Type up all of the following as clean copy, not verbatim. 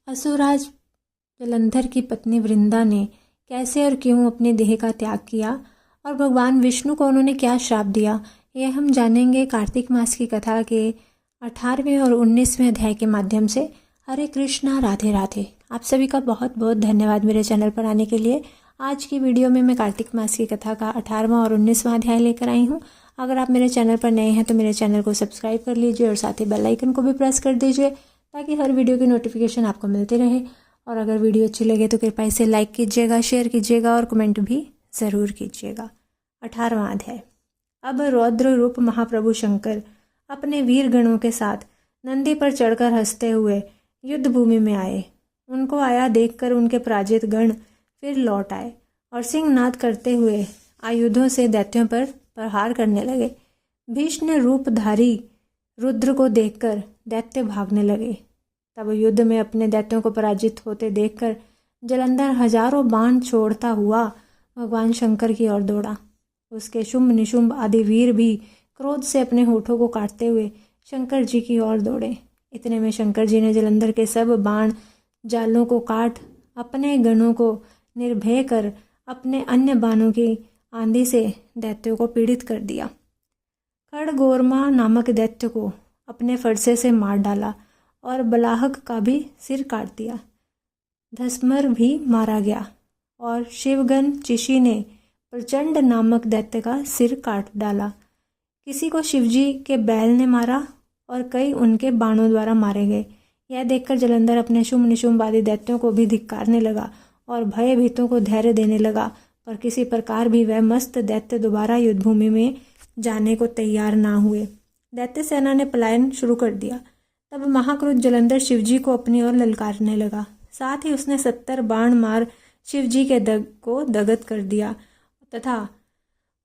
असुरराज जलंधर की पत्नी वृंदा ने कैसे और क्यों अपने देह का त्याग किया और भगवान विष्णु को उन्होंने क्या श्राप दिया, यह हम जानेंगे कार्तिक मास की कथा के 18वें और 19वें अध्याय के माध्यम से। हरे कृष्णा, राधे राधे। आप सभी का बहुत बहुत धन्यवाद मेरे चैनल पर आने के लिए। आज की वीडियो में मैं कार्तिक मास की कथा का 18वां और 19वां अध्याय लेकर आई हूँ। अगर आप मेरे चैनल पर नए हैं तो मेरे चैनल को सब्सक्राइब कर लीजिए और साथ ही बेल आइकन को भी प्रेस कर दीजिए ताकि हर वीडियो की नोटिफिकेशन आपको मिलती रहे। और अगर वीडियो अच्छी लगे तो कृपया इसे लाइक कीजिएगा, शेयर कीजिएगा और कमेंट भी ज़रूर कीजिएगा। 18वां अध्याय। अब रौद्र रूप महाप्रभु शंकर अपने वीर गणों के साथ नंदी पर चढ़कर हंसते हुए युद्ध भूमि में आए। उनको आया देखकर उनके पराजित गण फिर लौट आए और सिंहनाद करते हुए आयुधों से दैत्यों पर प्रहार करने लगे। भीषण रूपधारी रुद्र को देखकर दैत्य भागने लगे। तब युद्ध में अपने दैत्यों को पराजित होते देखकर जलंधर हजारों बाण छोड़ता हुआ भगवान शंकर की ओर दौड़ा। उसके शुंभ निशुंभ आदि वीर भी क्रोध से अपने होठों को काटते हुए शंकर जी की ओर दौड़े। इतने में शंकर जी ने जलंधर के सब बाण जालों को काट अपने गणों को निर्भय कर अपने अन्य बाणों की आंधी से दैत्यों को पीड़ित कर दिया। खड़गोरमा नामक दैत्य को अपने फरसे से मार डाला और बलाहक का भी सिर काट दिया। धस्मर भी मारा गया और शिवगन चिशी ने प्रचंड नामक दैत्य का सिर काट डाला। किसी को शिवजी के बैल ने मारा और कई उनके बाणों द्वारा मारे गए। यह देखकर जलंधर अपने शुंभ निशुंभ आदि दैत्यों को भी धिक्कारने लगा और भयभीतों को धैर्य देने लगा, पर किसी प्रकार भी वह मस्त दैत्य दोबारा युद्धभूमि में जाने को तैयार ना हुए। दैत्य सेना ने पलायन शुरू कर दिया। तब महाक्रोध जलंधर शिवजी को अपनी ओर ललकारने लगा। साथ ही उसने 70 बाण मार शिवजी के को दगत कर दिया तथा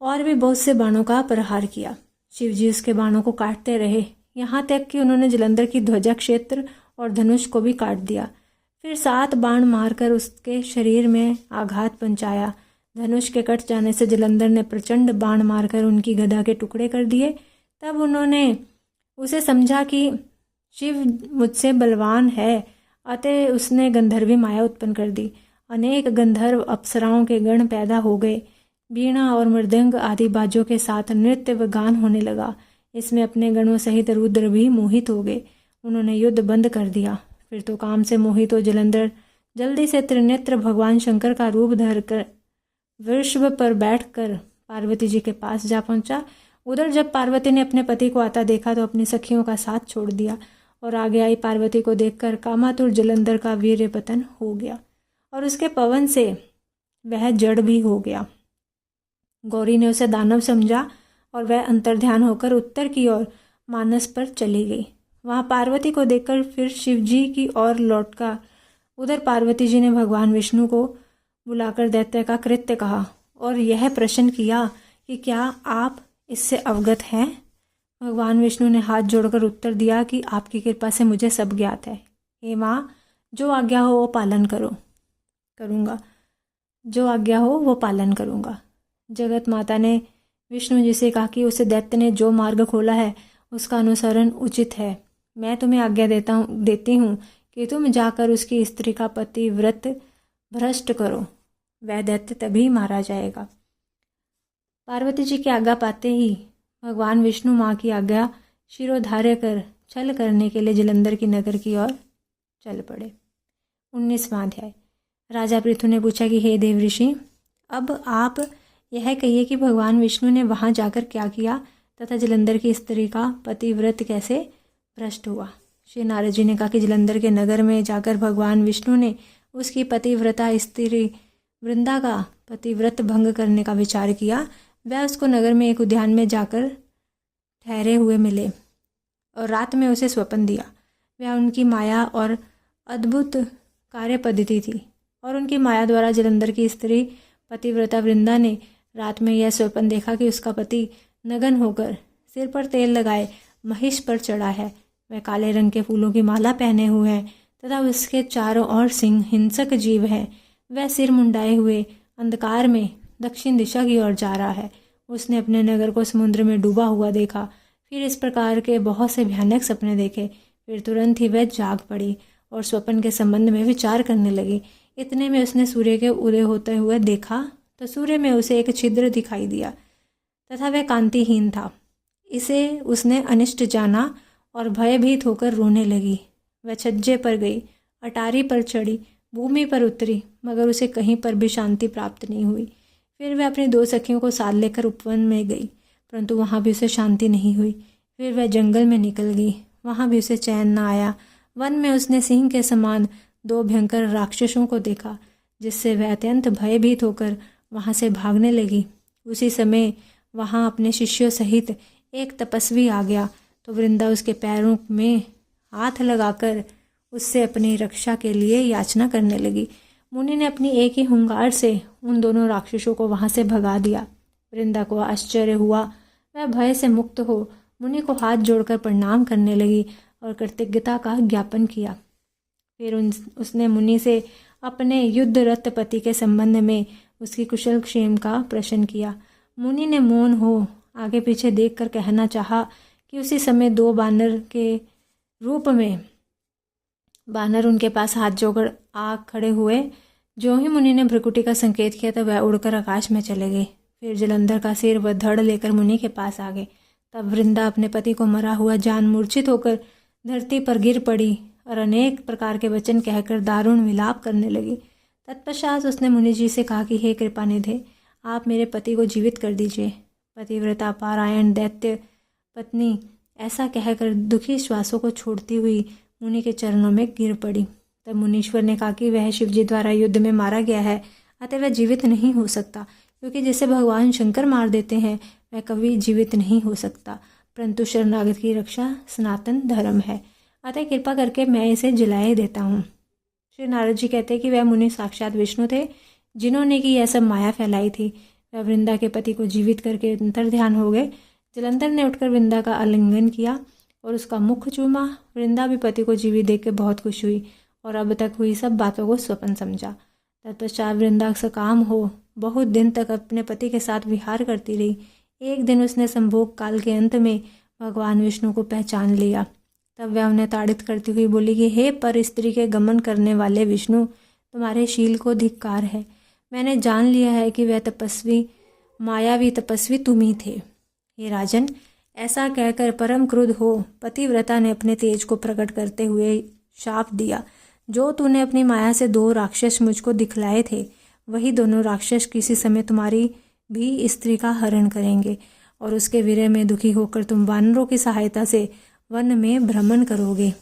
और भी बहुत से बाणों का प्रहार किया। शिवजी उसके बाणों को काटते रहे, यहाँ तक कि उन्होंने जलंधर की ध्वजा क्षेत्र और धनुष को भी काट दिया। फिर 7 बाण मारकर उसके शरीर में आघात पहुंचाया। धनुष के कट जाने से जलंधर ने प्रचंड बाण मारकर उनकी गदा के टुकड़े कर दिए। तब उन्होंने उसे समझा कि शिव मुझसे बलवान है, अतः उसने गंधर्वी माया उत्पन्न कर दी। अनेक गंधर्व अप्सराओं के गण पैदा हो गए। वीणा और मृदंग आदि बाजों के साथ नृत्य व गान होने लगा। इसमें अपने गणों सहित रुद्र भी मोहित हो गए। उन्होंने युद्ध बंद कर दिया। फिर तो काम से मोहित हो जलंधर जल्दी से त्रिनेत्र भगवान शंकर का रूप धरकर वृषभ पर बैठकर पार्वती जी के पास जा पहुंचा। उधर जब पार्वती ने अपने पति को आता देखा तो अपनी सखियों का साथ छोड़ दिया और आगे आई पार्वती को देखकर कामातुर जलंधर का वीर्य पतन हो गया और उसके पवन से वह जड़ भी हो गया। गौरी ने उसे दानव समझा और वह अंतर्ध्यान होकर उत्तर की ओर मानस पर चली गई। वहां पार्वती को देखकर फिर शिवजी की ओर लौटकर उधर पार्वती जी ने भगवान विष्णु को बुलाकर दैत्य का कृत्य कहा और यह प्रश्न किया कि क्या आप इससे अवगत हैं। भगवान विष्णु ने हाथ जोड़कर उत्तर दिया कि आपकी कृपा से मुझे सब ज्ञात है। हे माँ, जो आज्ञा हो वो पालन करूँगा। जो आज्ञा हो वो पालन करूँगा। जगत माता ने विष्णु जी से कहा कि उसे दैत्य ने जो मार्ग खोला है उसका अनुसरण उचित है। मैं तुम्हें आज्ञा देती हूँ कि तुम जाकर उसकी स्त्री का पति व्रत भ्रष्ट करो, वह दैत्य तभी मारा जाएगा। पार्वती जी की आज्ञा पाते ही भगवान विष्णु माँ की आज्ञा शिरोधार्य कर छल करने के लिए जलंधर की नगर की ओर चल पड़े। 19वां अध्याय। राजा पृथु ने पूछा कि हे देव ऋषि, अब आप यह कहिए कि भगवान विष्णु ने वहां जाकर क्या किया तथा जलंधर की स्त्री का पतिव्रत कैसे भ्रष्ट हुआ। श्री नारद जी ने कहा कि जलंधर के नगर में जाकर भगवान विष्णु ने उसकी पतिव्रता स्त्री वृंदा का पतिव्रत भंग करने का विचार किया। वह उसको नगर में एक उद्यान में जाकर ठहरे हुए मिले और रात में उसे स्वप्न दिया। वह उनकी माया और अद्भुत कार्य पद्धति थी और उनकी माया द्वारा जलंधर की स्त्री पतिव्रता वृंदा ने रात में यह स्वप्न देखा कि उसका पति नग्न होकर सिर पर तेल लगाए महिष पर चढ़ा है। वह काले रंग के फूलों की माला पहने हुए है तथा उसके चारों ओर सिंह हिंसक जीव है। वह सिर मुंडाए हुए अंधकार में दक्षिण दिशा की ओर जा रहा है। उसने अपने नगर को समुद्र में डूबा हुआ देखा। फिर इस प्रकार के बहुत से भयानक सपने देखे। फिर तुरंत ही वह जाग पड़ी और स्वप्न के संबंध में विचार करने लगी। इतने में उसने सूर्य के उदय होते हुए देखा तो सूर्य में उसे एक छिद्र दिखाई दिया तथा वह कांतिहीन था। इसे उसने अनिष्ट जाना और भयभीत होकर रोने लगी। वह छज्जे पर गई, अटारी पर चढ़ी, भूमि पर उतरी, मगर उसे कहीं पर भी शांति प्राप्त नहीं हुई। फिर वह अपनी 2 सखियों को साथ लेकर उपवन में गई, परंतु वहाँ भी उसे शांति नहीं हुई। फिर वह जंगल में निकल गई, वहाँ भी उसे चैन न आया। वन में उसने सिंह के समान 2 भयंकर राक्षसों को देखा, जिससे वह अत्यंत भयभीत होकर वहाँ से भागने लगी। उसी समय वहाँ अपने शिष्यों सहित एक तपस्वी आ गया, तो वृंदा उसके पैरों में हाथ लगाकर उससे अपनी रक्षा के लिए याचना करने लगी। मुनि ने अपनी एक ही हुंकार से उन दोनों राक्षसों को वहाँ से भगा दिया। वृंदा को आश्चर्य हुआ, वह भय से मुक्त हो मुनि को हाथ जोड़कर प्रणाम करने लगी और कृतज्ञता का ज्ञापन किया। फिर उसने मुनि से अपने युद्धरत पति के संबंध में उसकी कुशल क्षेम का प्रश्न किया। मुनि ने मौन हो आगे पीछे देखकर कहना चाहा कि उसी समय 2 बानर के रूप में बानर उनके पास हाथ जोड़कर आ खड़े हुए। जो ही मुनि ने भ्रुकुटी का संकेत किया तो वह उड़कर आकाश में चले गए। फिर जलंधर का सिर व धड़ लेकर मुनि के पास आ गए। तब वृंदा अपने पति को मरा हुआ जान मूर्छित होकर धरती पर गिर पड़ी और अनेक प्रकार के वचन कहकर दारुण विलाप करने लगी। तत्पश्चात उसने मुनि जी से कहा कि हे कृपानिधे, आप मेरे पति को जीवित कर दीजिए। पतिव्रता पारायण दैत्य पत्नी ऐसा कहकर दुखी श्वासों को छोड़ती हुई मुनि के चरणों में गिर पड़ी। तब मुनीश्वर ने कहा कि वह शिवजी द्वारा युद्ध में मारा गया है, अतः वह जीवित नहीं हो सकता, क्योंकि जिसे भगवान शंकर मार देते हैं वह कभी जीवित नहीं हो सकता। परंतु शरणागत की रक्षा सनातन धर्म है, अतः कृपा करके मैं इसे जिलाए देता हूँ। श्री नारद जी कहते हैं कि वह मुनि साक्षात विष्णु थे, जिन्होंने कि यह सब माया फैलाई थी। वह वृंदा के पति को जीवित करके अंतर ध्यान हो गए। जलंधर ने उठकर वृंदा का आलिंगन किया और उसका मुख चूमा। वृंदा भी पति को जीवित देख के बहुत खुश हुई और अब तक हुई सब बातों को स्वप्न समझा। तत्पश्चात वृंदा सकाम हो बहुत दिन तक अपने पति के साथ विहार करती रही। एक दिन उसने संभोग काल के अंत में भगवान विष्णु को पहचान लिया। तब वह उन्हें ताड़ित करती हुई बोली कि हे पर स्त्री के गमन करने वाले विष्णु, तुम्हारे शील को धिक्कार है। मैंने जान लिया है कि वह तपस्वी मायावी तपस्वी तुम ही थे। हे राजन, ऐसा कहकर परम क्रुद्ध हो पतिव्रता ने अपने तेज को प्रकट करते हुए शाप दिया। जो तूने अपनी माया से 2 राक्षस मुझको दिखलाए थे, वही दोनों राक्षस किसी समय तुम्हारी भी स्त्री का हरण करेंगे और उसके विरह में दुखी होकर तुम वानरों की सहायता से वन में भ्रमण करोगे।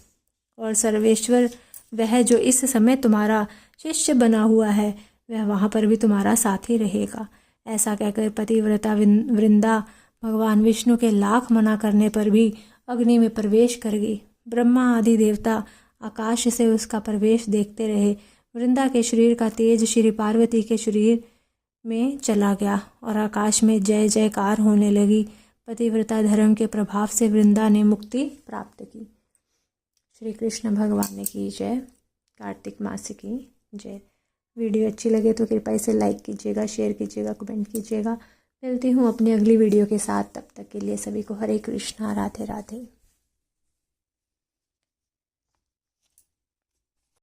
और सर्वेश्वर वह जो इस समय तुम्हारा शिष्य बना हुआ है, वह वहाँ पर भी तुम्हारा साथी रहेगा। ऐसा कहकर पतिव्रता वृंदा भगवान विष्णु के लाख मना करने पर भी अग्नि में प्रवेश कर गई। ब्रह्मा आदि देवता आकाश से उसका प्रवेश देखते रहे। वृंदा के शरीर का तेज श्री पार्वती के शरीर में चला गया और आकाश में जय जयकार होने लगी। पतिव्रता धर्म के प्रभाव से वृंदा ने मुक्ति प्राप्त की। श्री कृष्ण भगवान की जय। कार्तिक मास की जय। वीडियो अच्छी लगे तो कृपया इसे लाइक कीजिएगा, शेयर कीजिएगा, कमेंट कीजिएगा। मिलती हूँ अपनी अगली वीडियो के साथ। तब तक के लिए सभी को हरे कृष्णा, राधे राधे।